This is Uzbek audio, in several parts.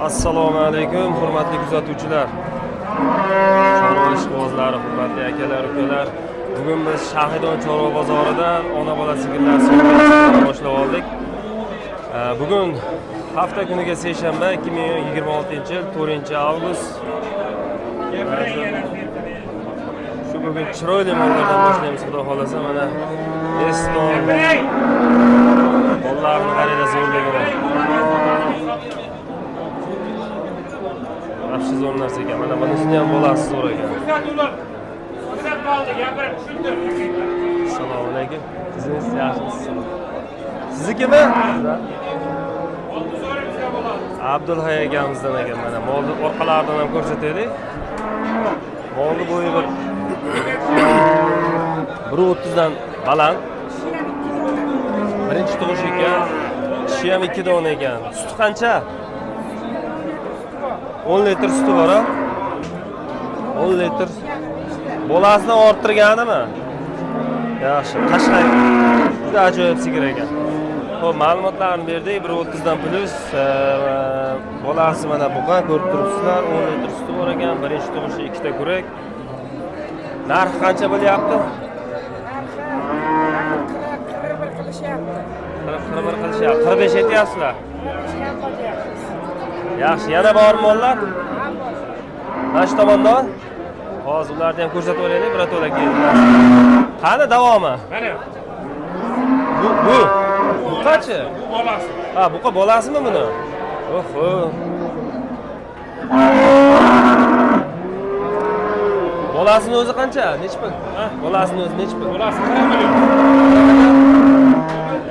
Assalomu alaykum, hurmatli kuzatuvchilar. Chorva ishqibozlari, hurmatli akalar, ukalar. Bugun biz Shahidon chorva bozorida ona bola sigirlar savdosini boshlab oldik. Bugun hafta kuniga seshanba 2026-yil 4-avgust. Shu bugun chiroyli mollardan boshlaymiz, xudo xolasa. Mana Eston mollarni qaranglar, zo'rligini. Yaxshi zo'r narsa ekan. Mana bunisi ham bo'lasi zo'r ekan. Assalomu alaykum. Sizingiz yaxshimisiz? Siznikimi? Abdulhay akamizdan ekan. Mana molni orqalaridan ham ko'rsataylik. Molni bo'yi 1.30 dan baland. Birinchi tug'ish ekan. Kishi ham 2 dona ekan. Suti qancha? 10 litr suti bor, ha? 10 litr. Bolasini orttirganimi? Yaxshi, Qashqay. Juda ajoyib sigir ekan. Xo'p, ma'lumotlarni berdik. 1.30 dan plus bolasi mana buqa ko'rib turibsizlar. 10 litr suti bor ekan. Birinchi tug'ishi 2 ta kurak. Narxi qancha bo'lyapti? 41 qilishyapti. 41 qilishyapti. 45 aytyapsizlar. Yaxshi, yana bor mollar? Mana shu tomonda. Hozir ularni ham ko'rsatib olaylik, birato'la keldilar. Qani davomi? Mana. Bu buqachi? Bu bolasi. Ha, buqa bolasimi buni? Oho. Bolasini o'zi qancha? Nechta pul? Bolasini o'zi nechta pul? Bolasi 40 million.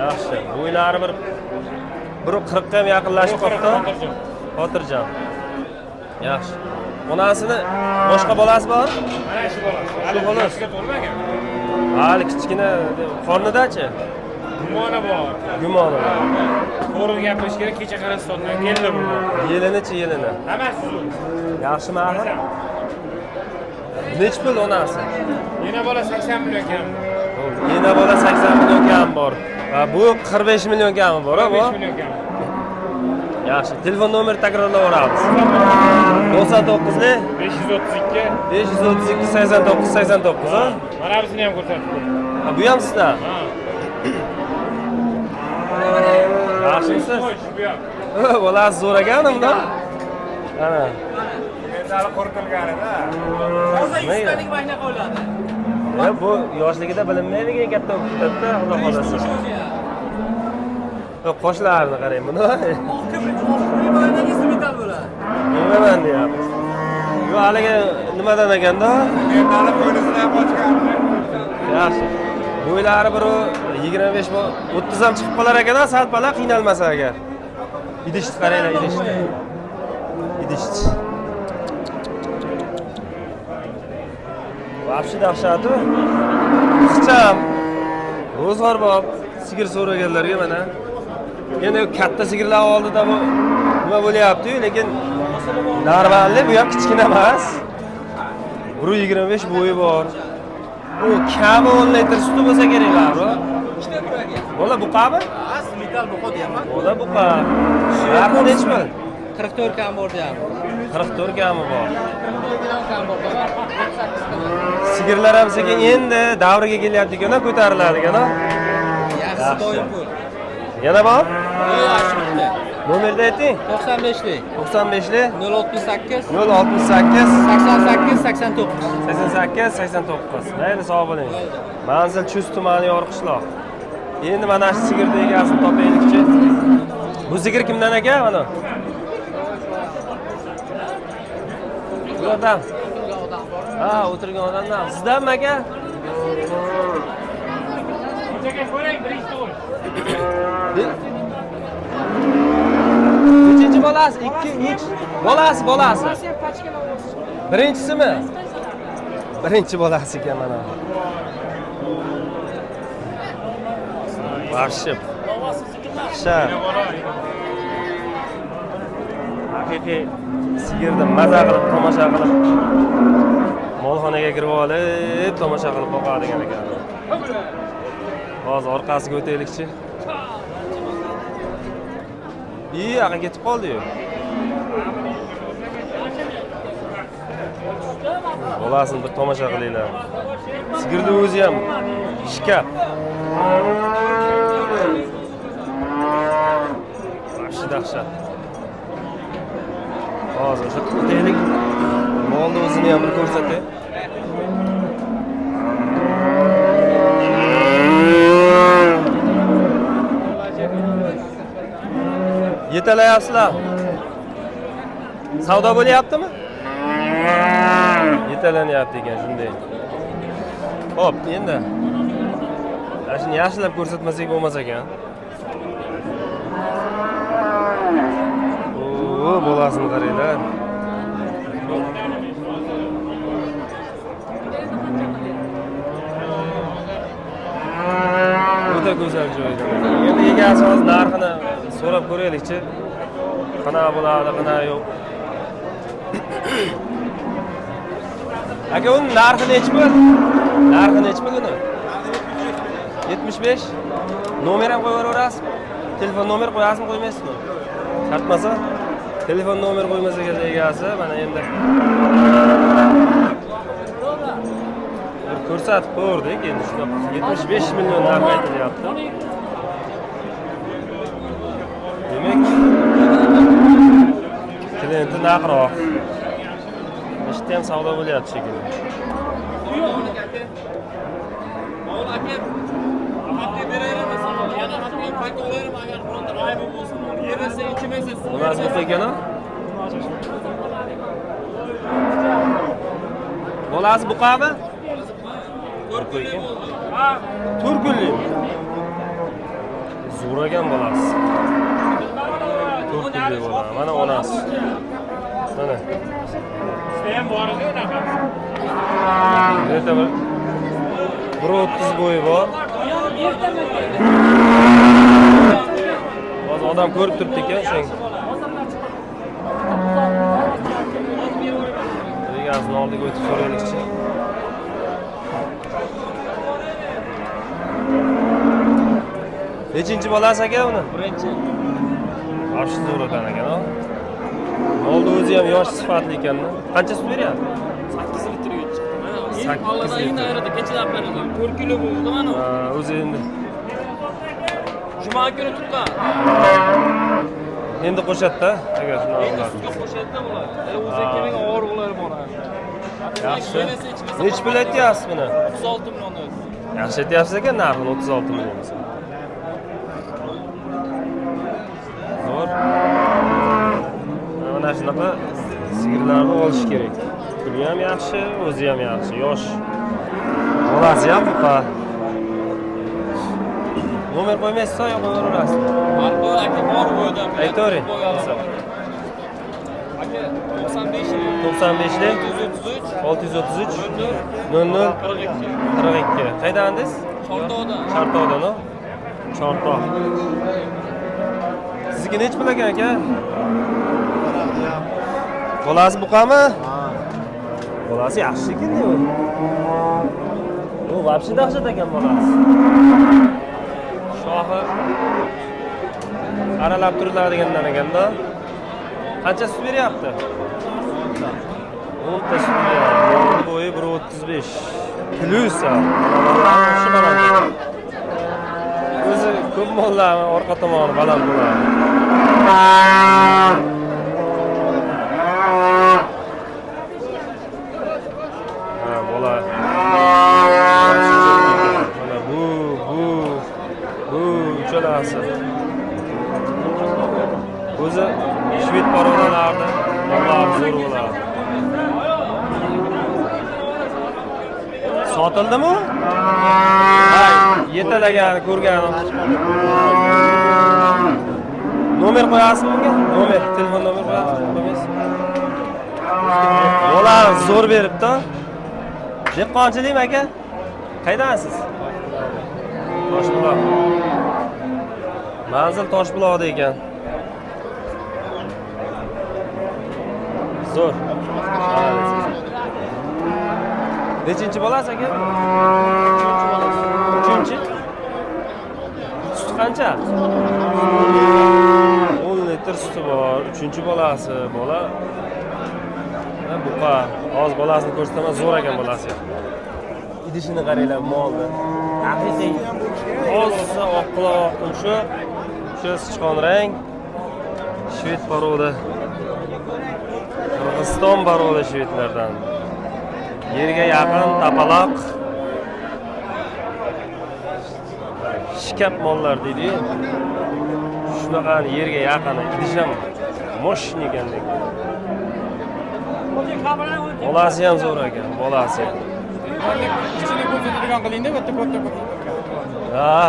Yaxshi. Bo'ylari bir 40 ga ham yaqinlashib qoldi. Xotirjam. Yaxshi. Onasini boshqa bolasi bor? Mana shu bolasi. Shu xolos. To'lmagan. Hali kichkina qornidachi? Gumoni bor. Gumoni bor. To'g'ri gapirish kerak, kecha Qirg'izistondan keldi bu. Yelini-chi, yelini. Hammasi zo'r. Yaxshimi axir? Nech pul onasi? Yana bola 80 million kam. Yana bola 80 million kam bor. Va bu 45 million kami bor, ha bu? 5 million kam. Yaxshi, telefon nomer takrorlayveramiz. 99 li 532 532 89 89, ha? Mana bizini ham ko'rsatib qo'y. Ha, bu ham sizdan. Ha. Yaxshimisiz? Xo'sh, bu ham. Bolasi zo'r ekan unda. Ana. Mentali qo'rqilganida. Hozir 100 talik vayna qoladi. Bu yoshligida bilinmaydigan katta o'qitadi, xudo xolasa. Qoshlarini qarang buni. Oxirgi vaynagisi metal bo'ladi. Nimadan deyapsiz? Yo, haligi nimadan ekanda? Mentali qo'ynisidan ham qochgan. Yaxshi. Bo'ylari bir 25 30 ham chiqib qolar ekan, sal-pala qiynalmasa agar. Idishni qaranglar, idishni. Idishni. Vobshe dahshatu. Qicham. Ro'zg'or bor. Sigir so'raganlarga mana. Endi katta sigirlar oldida bu nima bo'lyapti-yu, lekin normalni bu ham kichkina emas. 1.25 bo'yi bor. Bu kami 10 litr suti bo'lsa kerak bari. Bola buqami? As metal buqa deyapman. Bola buqa. Narxi nechmi? 44 kam bor deyapti. 44 kami bor. 44 kam bor. 48 kam. Sigirlar ham sekin endi davriga kelyapti ekan, ko'tariladi ekan. Yaxshi doim pul. Yana bor? Yo'q, Nomerni ayting. 95 lik. 95 li 068 068 88 89. 88 89. Mayli, sog' bo'ling. Manzil Chust tumani Yorqishloq. Endi mana shu sigirni egasini topaylikchi. Bu sigir kimdan aka mana? Bu odam. Ha, o'tirgan odamdan. Sizdanmi aka? Kechaga ko'ring, birinchi to'y. Nechinchi bolasi? 2, 3. Bolasi. Birinchisimi? Birinchi bolasi ekan mana. Varshib. Sha. Haqiqiy sigirni maza qilib, tomosha qilib, molxonaga kirib olib, tomosha qilib boqadigan ekan. Hozir orqasiga o'taylikchi. Yoqqa ketib qoldi-yu. Bolasini bir tomosha qilinglar. Sigirni o'zi ham shkaf. Yaxshi dahshat. Hozir o'sha tutaylik. Molni o'zini ham bir ko'rsatay. Yetalayapsizlar. Savdo bo'lyaptimi? Yetalanyapti ekan shunday. Xo'p, endi shuni yaxshilab ko'rsatmasak bo'lmas ekan. Oo, bolasini qaranglar. Juda go'zal joyda. Endi egasi hozir narxini so'rab ko'raylikchi. Qanaqa bo'ladi, qanaqa yo'q. Aka, uning narxi nechi pul? Narxi nechi pul uni? 75. Nomer ham qo'yib yuborasizmi? Telefon nomer qo'yasizmi, qo'ymaysizmi? Shartmasa, telefon nomer qo'ymasa ekan egasi, mana endi. Bir ko'rsatib ko'rdik, endi shunaqa 75 million narx aytilyapti. Demak, klienti naqroq. Ishda ham savdo bo'lyapti shekilli. Bunasi bo'lsa ekan-a? Bolasi buqami? Turkulli. Zo'r ekan bolasi. Turkulli bola. Mana onasi. Mana. Sen bor edi unaqa. Erta 1.30 bo'yi bor. Hozir odam ko'rib turibdi ekan sheng. Egasini oldiga o'tib so'raylikchi. Nechinchi bolasi aka uni? Birinchi. Yaxshi zo'r ekan ekan-a. Molni o'zi ham yosh sifatli ekan-da. Qancha sut beryapti? 8 litrga chiqdi. 8 Olladan litr. endi ayrida kechilab beradi. 4 kilo bo'ldi mana. O'zi endi. Juma kuni tutgan. Endi qo'shadi-da, agar shuni Endi oladi. sutga qo'shadi bular. O'zi kelgan og'riqlar bor. Yaxshi. Nech pul aytyapsiz buni? 36 million o'zi. Yaxshi aytyapsiz ekan, narxini 36 million. Zo'r. Mana shunaqa sigirlarni olish kerak. Puli ham yaxshi, o'zi ham yaxshi, yosh. Bolasi ham buqa. Nomer qo'ymaysiz, yo qo'yaverasizmi? Marko aka bor bo'yda. Aytavering. Aka 95 95lik 633 633 00 42. 42. Qaydandingiz? Chortoqdan. Chortoqdan, o? Chortoq. Sizga nech pul ekan aka? Bolasi buqami? Bolasi yaxshi ekan-da u. U вообще dahshat ekan bolasi. Shohi aralab turiladigandan ekanda. Qancha sut beryapti? 10 ta sut beryapti. Bo'yi 1.35. Plus ham. Shu baland. O'zi ko'p mollar orqa tomoni baland bo'ladi. Ha, bola. Mana bu uchalasi. O'zi shved parodalarni mollar zo'r bo'ladi. Sotildimi? Ha, yetalagan, ko'rgan. Nomer qo'yasizmi bunga? Nomer, telefon nomer qo'yasizmi? Bola zo'r beribdi. Dehqonchilikmi aka? Qaydansiz? Toshbuloq. Manzil Toshbuloqda ekan. Zo'r. Nechinchi bolasi aka? 3-chi. Sut qancha? 10 litr suti bor. 3-chi bolasi. Bola Buqa. Hozir bolasini ko'rsataman, zo'r ekan bolasi. Idishini qaranglar, molni. Haqiqiy toza oq quloq tumshuq. Shu sichqon rang. Shved parodi. Qirg'iziston parodi shvedlardan. Yerga yaqin tapaloq. Shikab mollar deydi. Shunaqa yerga yaqin idisham moshni ekandek. Bolasi ham zo'r ekan, bolasi. Kichkina ko'rsatadigan qilingda, bitta katta Ha.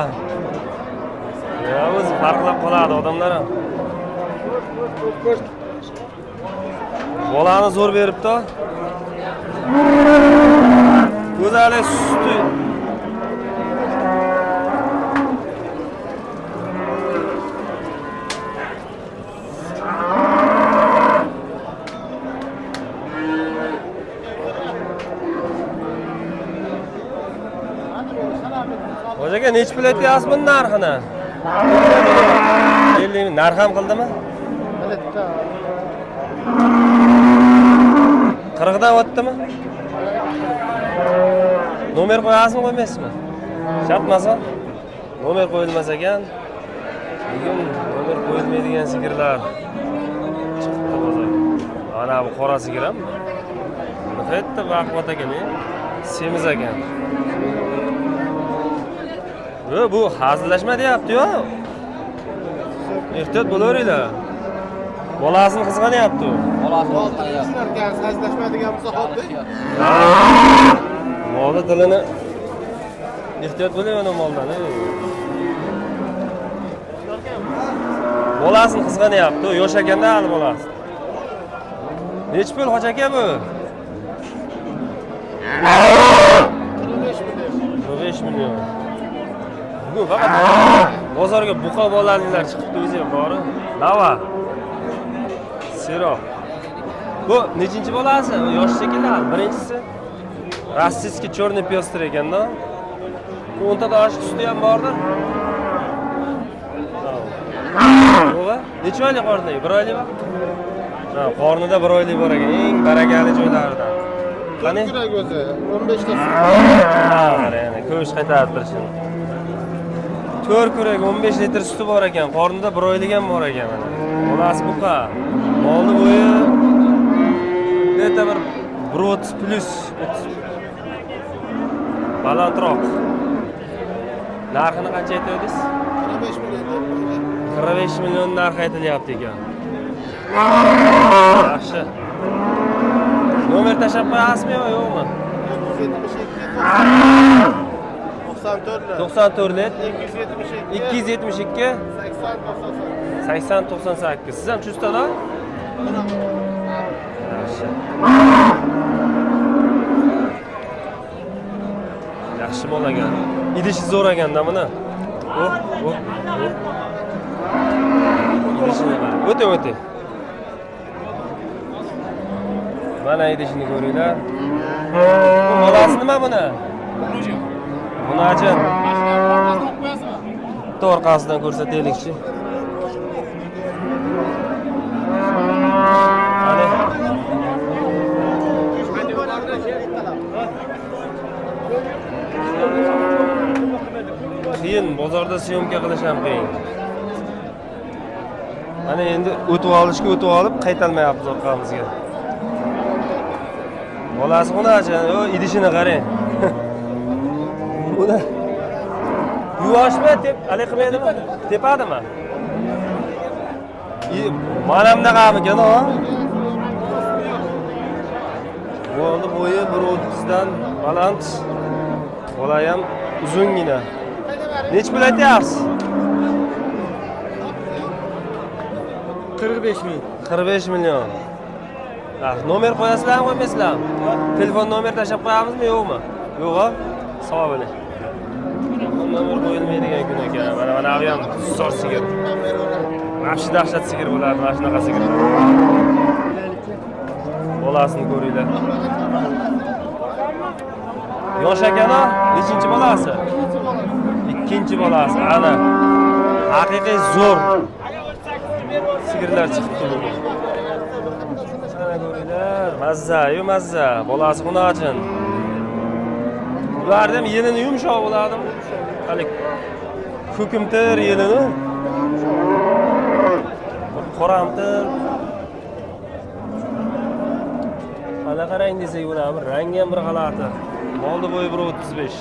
Ya o'zi farqlab qoladi odamlar ham. Bolani zo'r beribdi. Go'zali suti. Hocaga nech pul aytyapsiz buni narxini? 50 ming narx ham qildimi? 40 dan o'tdimi? Nomer qo'yasizmi, qo'ymaysizmi? Shartmasa? Nomer qo'yilmas ekan. Bugun nomer qo'yilmaydigan sigirlar chiqdi bozorga. Mana bu qora sigir ham. Nihoyatda baquvvat ekan, semiz ekan. Bu hazillashma deyapti-yu. Ehtiyot bo'laveringlar. Bolasini qizg'anyapti u. Hazillashmaydigan bo'lsa xuddi. Molni tilini ehtiyot bo'layapti moldan. Bolasini qizg'anyapti, yosh ekanda hali bolasi. Nech pul hoch aka bu? 45 million. Bugun faqat bozorga buqa bolaliklar chiqibdi o'zi ham bor. Nava. Seroq. Bu nechinchi bolasi? Yosh shekilli, birinchisi. Rossiyskiy черный пёстр ekanda. 10 ta oshib suti ham bordir. Bo'g'a, necha oylik qornida? 1 oylikmi? Ha, qornida 1 oylik bor ekan. Eng barakali joylaridan. Qani? Kurak o'zi 15 ta. Ha, mana ko'sh qaytarib turishini. 4 kurak 15 litr suti bor ekan. Qornida 1 oylik ham bor ekan mana. Bolasi buqa. Molni bo'yi bir 130 plus balandroq. Narxini qancha aytdingiz? 45 million. 45 million narx aytilyapti ekan. Yaxshi. Nomer tashlab qo'yasizmi yo'qmi? 94 let 272 80 98. Siz ham chustada? Yaxshi. Yaxshi bo'lagan. Idishi zo'r ekanda buni. Idishini qarang. O'te. Mana idishini ko'ringlar. Bu bolasi nima buni? Bunajin. Orqasidan ko'rsataylikchi. Qiyin, bozorda syomka qilish ham qiyin. Mana endi o'tib olib qaytalmayapmiz orqamizga. Bolasi xunachi, idishini qarang. Buni yuvoshmi, hali qilmaydimi? Tepadimi? Mana bunaqamikan, ha? Bo'ldi, bo'yi 130 dan baland. Bola ham uzungina. Nech pul aytyapsiz? 45 ming. 45 million. Nomer qo'yasizlarmi, qo'ymaysizlarmi? Telefon nomer tashlab qo'yamizmi, yo'qmi? Yo'q-a? Savob bo'ling. Nomer qo'yilmaydigan kun ekan. Mana bu ham zo'r sigir. Yaxshi dahshat sigir bo'ladi, mana shunaqa sigir. Bolasini ko'ringlar. Yosh ekan-a? Nechinchi bolasi? Ikkinchi bolasi. Ana. Haqiqiy zo'r sigirlar chiqibdi bugun. Mana ko'ringlar, mazza-yu mazza. Bolasi xunajin. Ularda ham yelini yumshoq bo'ladimi? Hali ko'kimtir yelini. Qoramtir. Mana qarang desak bo'ladi, rangi ham bir g'alati. Molni bo'yi 1.35.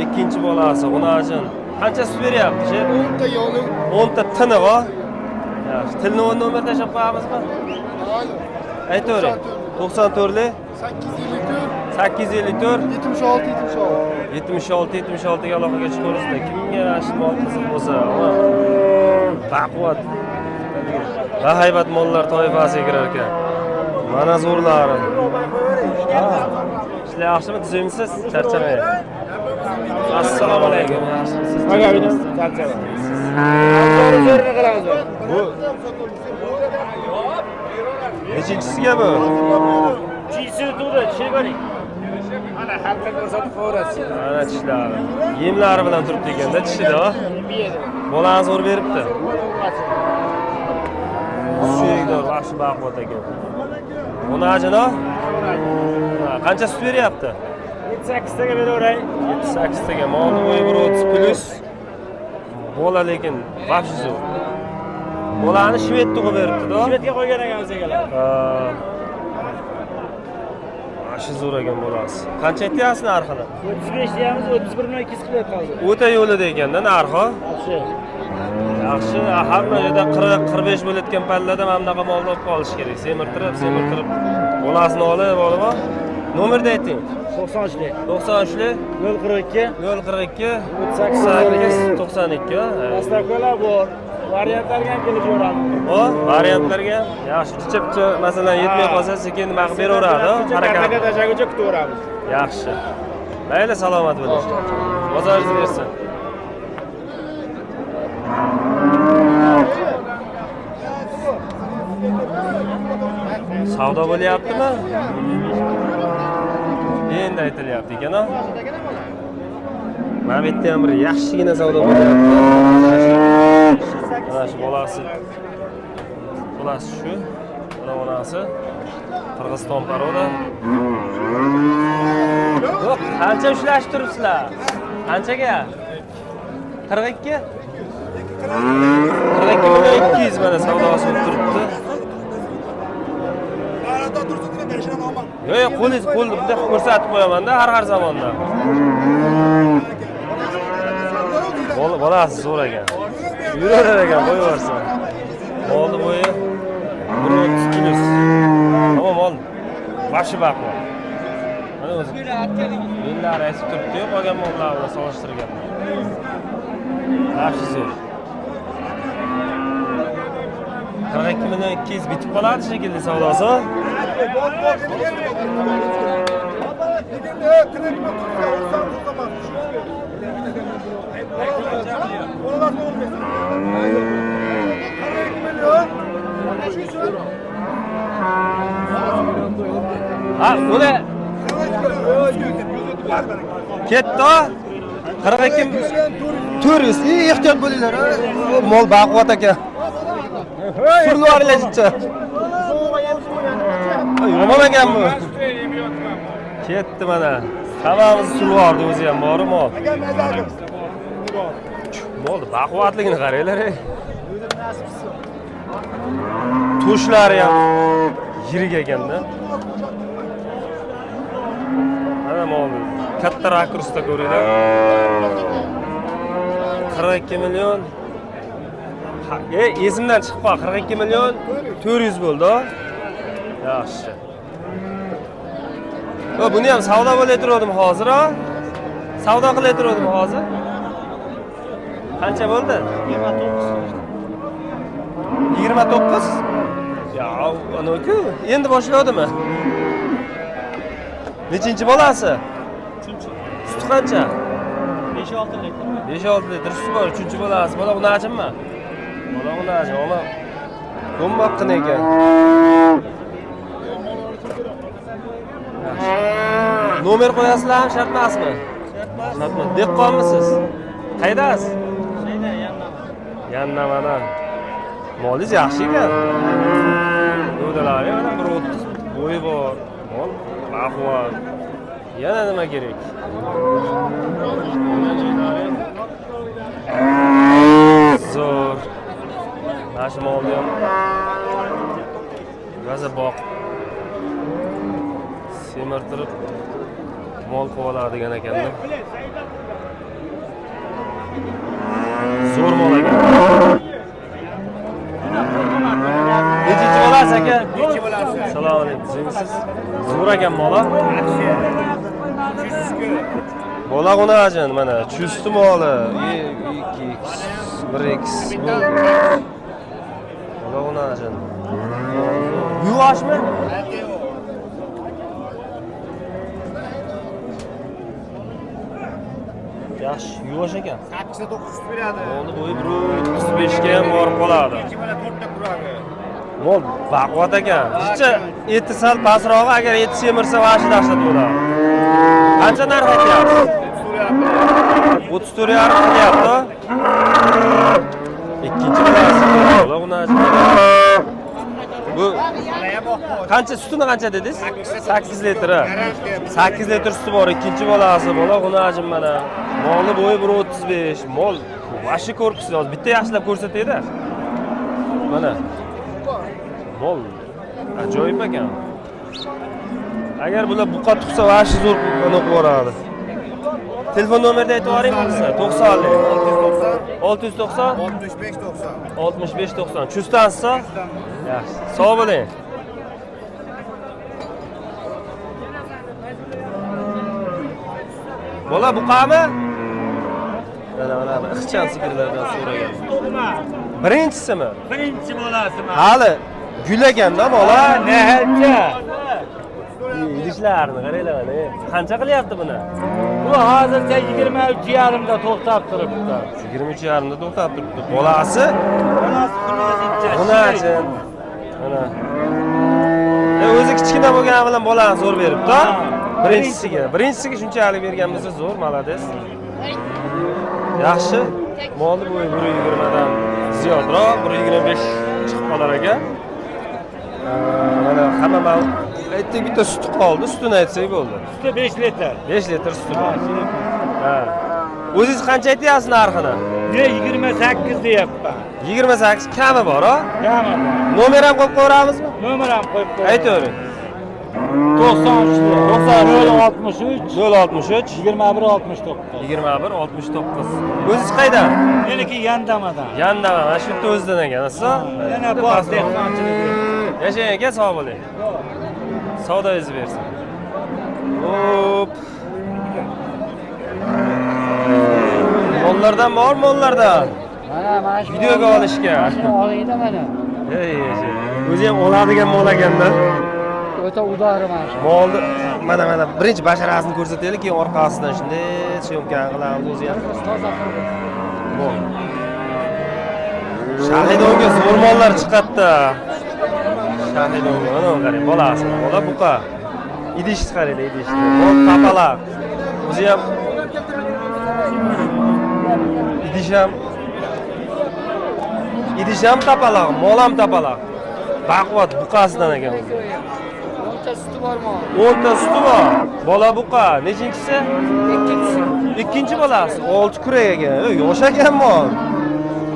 Ikkinchi bolasi xunajin. Qancha sut beryapti? 10 ta yoni. 10 ta tini bor. Yaxshi. Tilni nomer tashab qo'yamizmi? Aytavering. 94lik 854 76 ga aloqaga chiqaverasizlar. Kimga mana mol qiziq bo'lsa, baquvvat va haybat mollar toifasiga kirar ekan. Mana zo'rlari. Ishlar yaxshimi? Tuzimsiz? Charchamang. Assalomu alaykum. Yaxshimisiz? Charchamang. Bu nechinchisiga bu? Uchinchisi turdi, chegari. Mana xalqqa ko'rsatib qo'yasiz. Mana tishlari. Yemlari bilan turibdi ekanda tishida. Bolani zo'r beribdi. Suyakdor, yaxshi baquvvat ekan. Buni ajino? Qancha sut beryapti? 7-8 taga beraveray. 7-8 taga. Molni bo'yi 1.30 plus. Bola lekin vaqti zo'r. Bolani shvedga qo'yib beribdi-da. Shvedga qo'ygan ekanmiz egalar. Ashi zo'r ekan bolasi. Qancha aytyapsiz narxini? 35 deyamiz, 31.200 qilyapti hozir. O'ta yo'lida ekanda narxi. Yaxshi. Yaxshi, hamma yerda 40-45 bo'layotgan pallada mana bunaqa molni olib qolish kerak. Semirtirib. Bolasini olib, olib. Nomerni ayting. 93lik. 93lik 042 042 88 92. Dastavkalar bor. Variantlarga ham kelib yoradi. O, variantlarga yaxshi chichibchi, masalan, yetmay qolsa sekin nima qilib beraveradi, harakat. Tashaguncha kutaveramiz. Yaxshi. Mayli, salomat bo'ling. Bozoringiz bersin. Savdo bo'lyaptimi? Endi aytilyapti ekan-a. Mana bu yerda ham bir yaxshigina savdo bo'lyapti. Mana shu bolasi. Bolasi shu. Mana onasi. Qirg'iziston paroda. Yo'q, qancha ushlashib turibsizlar? Qanchaga? 42? 42 million 200 mana savdosi bo'lib turibdi. Yo'q, qo'lingiz bunday ko'rsatib qo'yaman-da har zamonda. Bolasi zo'r ekan. Yuraverar ekan, qo'yaversin. Molni bo'yi 1.30 plus. Ammo mol bashi baquvvat. Mana o'zi. Yo'llari aytib turibdi-yu, qolgan mollar bilan solishtirgan. Bashi zo'r. 42 million 200 bitib qoladi shekilli savdosi. Ha, buni ketdi. 42 400. Ehtiyot bo'linglar. Mol baquvvat ekan. Surlarlar chicha. Yomon ekanmi? Ketdi mana. Hammamiz survardi o'zi ham bor mol. Molni baquvvatligini qaranglar. Tushlari ham yirik ekanda. Mana mol katta rakursda ko'ringlar. 42 million. Esimdan chiqib qol, 42 million 400 bo'ldi. Yaxshi. O, buni ham savdo qilayotgandim hozir, ha? Savdo qilayotgandim hozir. Qancha bo'ldi? 29. Ya, ana-ku, endi boshladimi? Nechinchi bolasi? 3-chi. Suti qancha? 5-6 litr. 5-6 litr suti bor, 3-chi bolasi. Bola uni ajinmi? Bola uni ajin, ama go'mmoqqin ekan. Nomer qo'yasizlarmi, shart emasmi? Shart emas. Dehqonmisiz? Qaydasiz? Yanna mana. Molingiz yaxshi ekan. gavdalari mana 1.30 bo'yi bor. Mol baquvvat. Yana nima kerak? Zo'r. Mana shu molni ham gaza boq. Semirtirib mol qo'valadigan ekanda. Zo'r mol ekan. Nechinchi bo'lasiz aka? Nechi bo'lasiz? Assalomu alaykum. Siz zo'r ekan mola. Bola qo'najin mana chusti moli. 2x 1x. Bola qo'najin. Yuvoshmi? Yaxshi, yuvosh ekan. 8 ta 9 beradi. Molni bo'yi 1.35 ga ham borib qoladi. Nechi bola 4 ta kuragi. Mol baquvvat ekan. Ishcha eti sal pastroq, agar eti semirsa vashi dahshat bo'ladi. Qancha narx aytyapsiz? 34,5 qilyapti. Ikkinchi bolasi. Bola uni bu qancha sutini qancha dedingiz? 8 litr. 8 litr suti bor, ikkinchi bolasi. Bola uni ajim mana. Molni bo'yi 1.35. Mol vashi korpusi hozir bitta yaxshilab ko'rsataydi. Mana. Mol ajoyib ekan. Agar bular buqa tuqsa vashi zo'r qilib qo'yadi. Telefon nomerni aytib yuboringmi siz? 90 690 65 90. 65 90. Chustansiz? Yaxshi. Sog' bo'ling. Bola buqami? Mana ixcham sigirlardan so'ragan. Birinchisimi? Birinchi bo'lasimi? Hali gulaganda bola. Necha? Idishlarni qaranglar mana. Qancha qilyapti buni? Bu hozircha 23,5 da to'xtab turibdi. 23,5 da to'xtab turibdi. Bolasi? Bolasi Buni achin. Mana. O'zi kichkina bo'lgani bilan bolani zo'r beribdi. Birinchisiga shunchalik berganimizda zo'r, malades. Yaxshi. Molni bo'yi 120 dan ziyodroq, 125 chiqib qolar ekan. Mana hamma mal aytdik, bitta suti qoldi, sutini aytsak bo'ldi. Suti 5 litr. 5 litr suti bor. Ha. O'zingiz qancha aytyapsiz narxini? 28 deyapman. 28 kami bor-a? Kami bor. Nomer ham qo'yib qo'yamizmi? Nomer ham qo'yib qo'ying. Aytavering. 93 063 21 69. 21 69. O'zingiz qaydan? Meniki Yandamadan. Yandama, mana shu yerda o'zidan ekan, Yana bor dehqonchilik. Yashang aka, sog' bo'ling. Savdoyingiz bersin. Hop. Mollardan bor, mollardan. Mana shu Videoga olishga. olingda mana. Ey, o'zi ham oladigan mol ekanda. O'ta udori mana shu. Molni mana birinchi basharasini ko'rsataylik, keyin orqasidan shunday syomka qilamiz o'zi ham. Toza qilib. Mol. Shahidonga zo'r mollar chiqadi. Shahidonga mana qarang, bolasi, bola buqa. Idishni qaranglar, idishni. Mol tapalaq. O'zi ham idish ham tapalaq, mol ham tapalaq. Baquvvat buqasidan ekan o'zi. 10 ta suti bormi? 10 ta suti bor. Bola buqa, nechinchisi? Ikkinchisi. Ikkinchi bolasi 6 kurak ekan. Yosh ekan mol.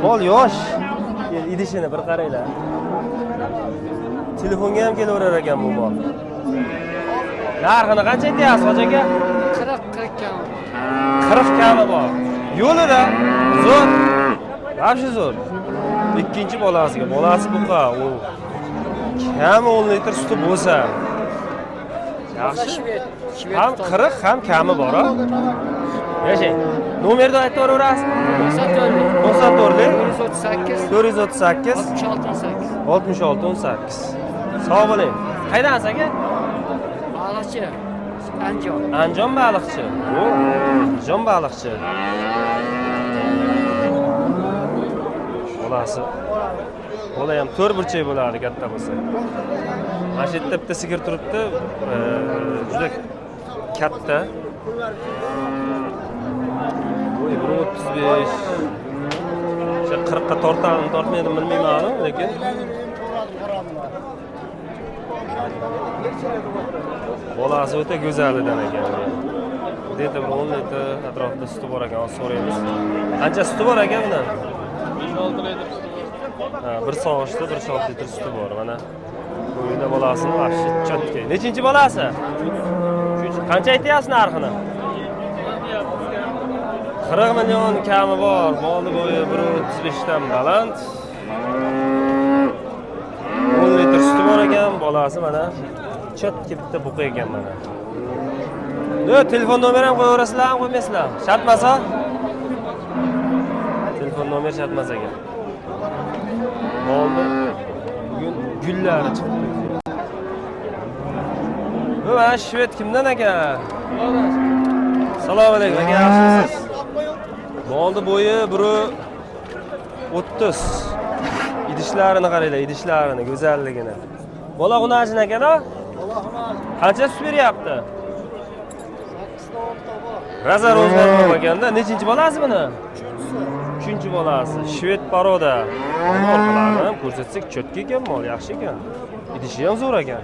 Mol yosh. Idishini bir qaranglar. Telefonga ham kelaverar ekan bu mol. Narxini qancha aytyapsiz, hoji aka? 40 kam. 40 kami bor. Yo'lida zo'r. Yaxshi zo'r. Ikkinchi bolasiga, bolasi buqa, u kam 10 litr suti bo'lsa. Yaxshi. Ham 40 ham kami bor-a? Yashang. Nomerni aytib o'raverasizmi? 94 438 66 18. Sog' bo'ling. Qaydansiz aka? Baliqchi. Andijon. Andijon baliqchi. O, Andijon baliqchi. Bolasi. Bola ham 4 burchak bo'ladi katta bo'lsa. Mana shu yerda bitta sigir turibdi, juda katta. Voy, 135. O'sha 40 ga tortadimi, tortmaydimi bilmayman, lekin Bolasi o'ta go'zalidan ekan. Deydi bir 10 litr atrofida suti bor ekan, so'raymiz. Qancha suti bor ekan bundan? 5-6 litr suti bor. Ha, bir sovushda 1 litr suti bor. Mana qo'yida bolasini vahshiy chotga. Nechinchi bolasi? Qancha aytyapsiz narxini? 40 million kami bor. Molni bo'yi 1.35 dan baland. 10 litr suti bor ekan, bolasi mana chotga bitta buqa ekan mana. Telefon nomeri ham qo'yaverasizlarmi, qo'ymaysizlarmi? Shartmasa? Telefon nomeri shartmas ekan. Molni bugun gullari chiqdi. Bu mana shved kimdan ekan? Assalomu alaykum, aka, yaxshimisiz? Molni bo'yi 1.30. Idishlarini qaranglar, idishlarini, go'zalligini. Bola xunajin ekan-a? Qancha sut beryapti? 8 Raza rozg'or bor ekanda. Nechinchi bolasi buni? 3-chi bolasi. Shved paroda. Orqalarini ham ko'rsatsak, chotga ekan, mol yaxshi ekan. Idishi ham zo'r ekan.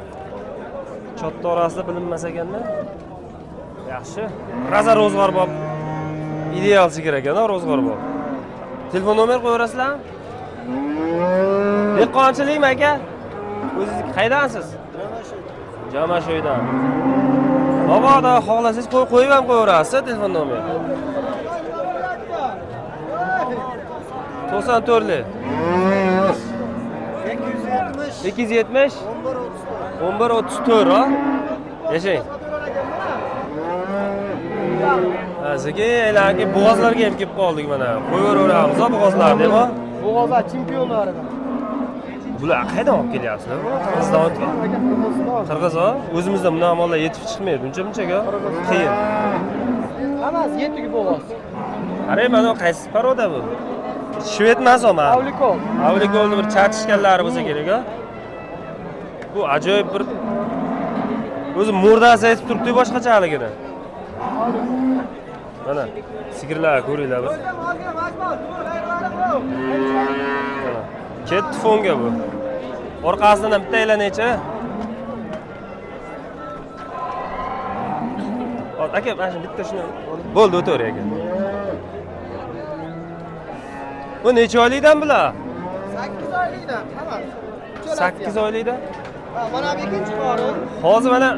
Chotda orasida bilinmas ekanda. Yaxshi. Raza rozg'or bor. Ideal sigir ekan, rozg'or bor. Telefon nomer qo'yaverasizlarmi? Dehqonchilikmi aka? O'zingiz qaydansiz? Jamashoydan. Mabodo xohlasangiz qo'yib ham qo'yaverasiz telefon nomer. 94 270 1134 ha? Yashang. Sizga elanki bo'g'ozlarga ham kelib qoldik mana. Qo'yaveramiz bo'g'ozlarni, ha? Bo'g'ozlar chempionlaridan. Bular qayerdan olib kelyapsizlar? Qirg'izdan o'tgan. Qirg'iz, ha? O'zimizda bunaqa mollar yetib chiqmaydi. Buncha-bunchaga qiyin. Hammasi 7 bo'g'oz. Qarang, mana qaysi paroda bu? Shved emas o'ma. Avlikol. Avlikolni bir chatishganlari bo'lsa kerak, ha? Bu ajoyib bir o'zi murdasi aytib turibdi boshqachaligini. Mana sigirlar ko'ringlar bir. Ketdi fonga bu. Orqasidan ham bitta aylanaychi. Hop, aka, mana shu bitta shuni. Bo'ldi, o'tir aka. Bu necha oylikdan bular? 8 oylikdan, hammasi. 8 oylikdan? Ha, mana bu ikkinchi qori. Hozir mana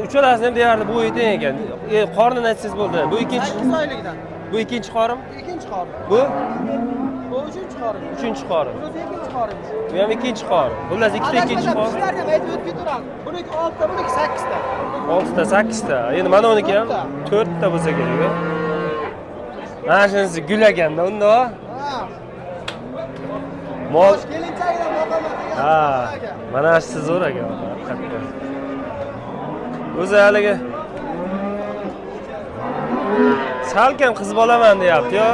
uchalasini ham deyarli bo'yi teng ekan. Qornini aytsangiz bo'ldi. Bu ikkinchi 8 oylikdan. Bu ikkinchi qorim? Ikkinchi qori. Bu? Bu uchinchi qori. Uchinchi qorim. Bu ikkinchi qori. Bu ham ikkinchi qorim. Bular ikkita ikkinchi qorim. Sizlarga ham aytib o'tib ketaveramiz. Buniki 6 ta, buniki 8 ta. 6 ta, 8 ta. Endi mana uniki ham 4 ta bo'lsa kerak. Mana shunisi gul ekanda unda. Ha. Mol. Kelinchagidan boqaman degan. Ha. Mana shu zo'r ekan. Haqiqatdan. O'zi haligi salkam qiz bolaman deyapti-yo.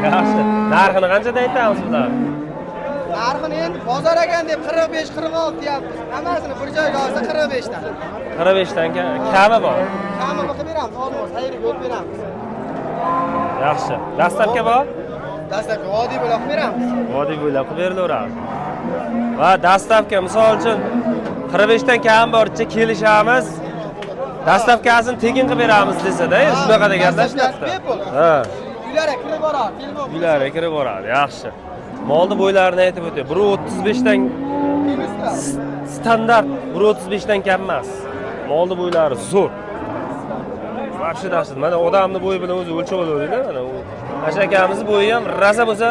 Yaxshi. Narxini qanchadan aytamiz bular? Narxini endi bozor ekan deb 45-46 deyapmiz. Hammasini bir joyga olsa 45 dan. 45 dan kami bor. Kami qilib beramiz, olmos, xayriga o'tib beramiz. Yaxshi. Dastlabki bor? Dastlabki vodiy bo'ylab qilib beramiz. Vodiy bo'ylab qilib berilaveradi. Va dastlabki misol uchun 45 dan kam borcha kelishamiz. Dastlabkasini tekin qilib beramiz desa-da, shunaqada gaplashmayapti. Ha. Uylariga kirib boradi, telefon. Uylariga kirib boradi, yaxshi. Molni bo'ylarini aytib o'tay. 1.35 dan standart 1.35 dan kam emas. Molni bo'ylari zo'r. Yaxshi dashti. Mana odamning bo'yi bilan o'zi o'lchab olavering-da, mana u. Ashakamiz bo'yi ham raza bo'lsa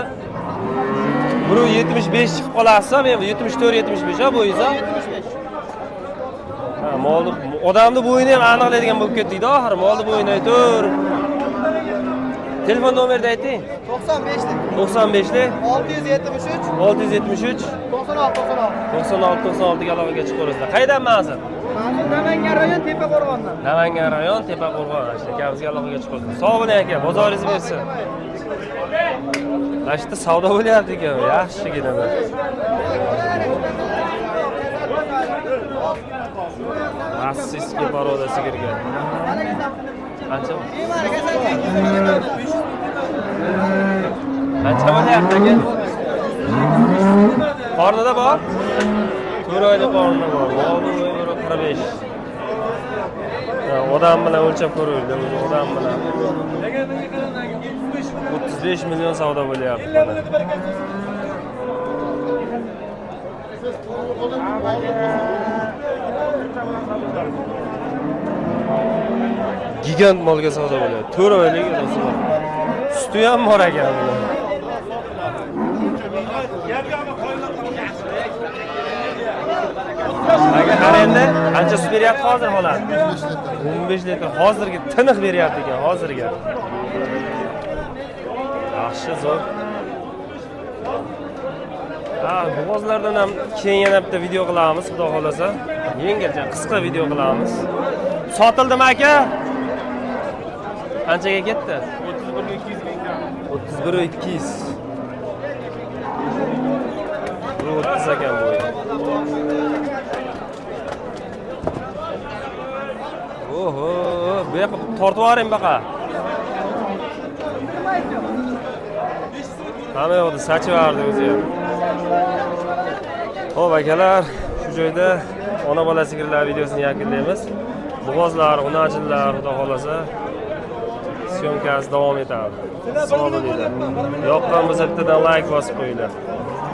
1.75 chiqib qolasiz, men 74-75 ha bo'yingiz ha. 75. Ha, molni odamning bo'yini ham aniqlaydigan bo'lib ketdik-da, oxir molni bo'yini aytur. Telefon nomerini ayting. 95 lik. 673 673 96 96 96 ga aloqaga chiqaverasizlar. Qaydan manzil? Manzil Namangan rayon Tepaqo'rg'ondan. Namangan rayon Tepaqo'rg'on. Akamizga aloqaga chiqaverasizlar. Sog' bo'ling aka, bozoringiz bersin. Mana shu savdo bo'lyapti ekan, yaxshigina. Rossiyskiy poroda sigirga. Qancha? Qancha bo'lyapti aka? Qornida bor? 4 oylik qornida bor. Molning umri 45. Odam bilan o'lchab ko'rildi, odam bilan. 35 million savdo bo'lyapti mana. Gigant molga savdo bo'lyapti. 4 oylik do'stlar. Suti ham bor ekan buni. Aka qarangda, qancha sut beryapti hozir xolos? 15 litr. Hozirgi tiniq beryapti ekan, hozirga. Yaxshi, zo'r. Bo'g'ozlardan ham keyin yana bitta video qilamiz, xudo xolasa. Yengilcha, qisqa video qilamiz. Sotildimi aka? Qanchaga ketdi? 31.200. Bu 30 ekan bu. Oho, bu yoqqa tortib yuboring baqa. Hamma yoqda sachib yubordi o'zi ham. Xo'p akalar, shu joyda ona bola sigirlar videosini yakunlaymiz. Bo'g'ozlar, unajillar, xudo xolasa syomkasi davom etadi. Sog' bo'linglar. Yoqqan bo'lsa bittadan like bosib qo'yinglar.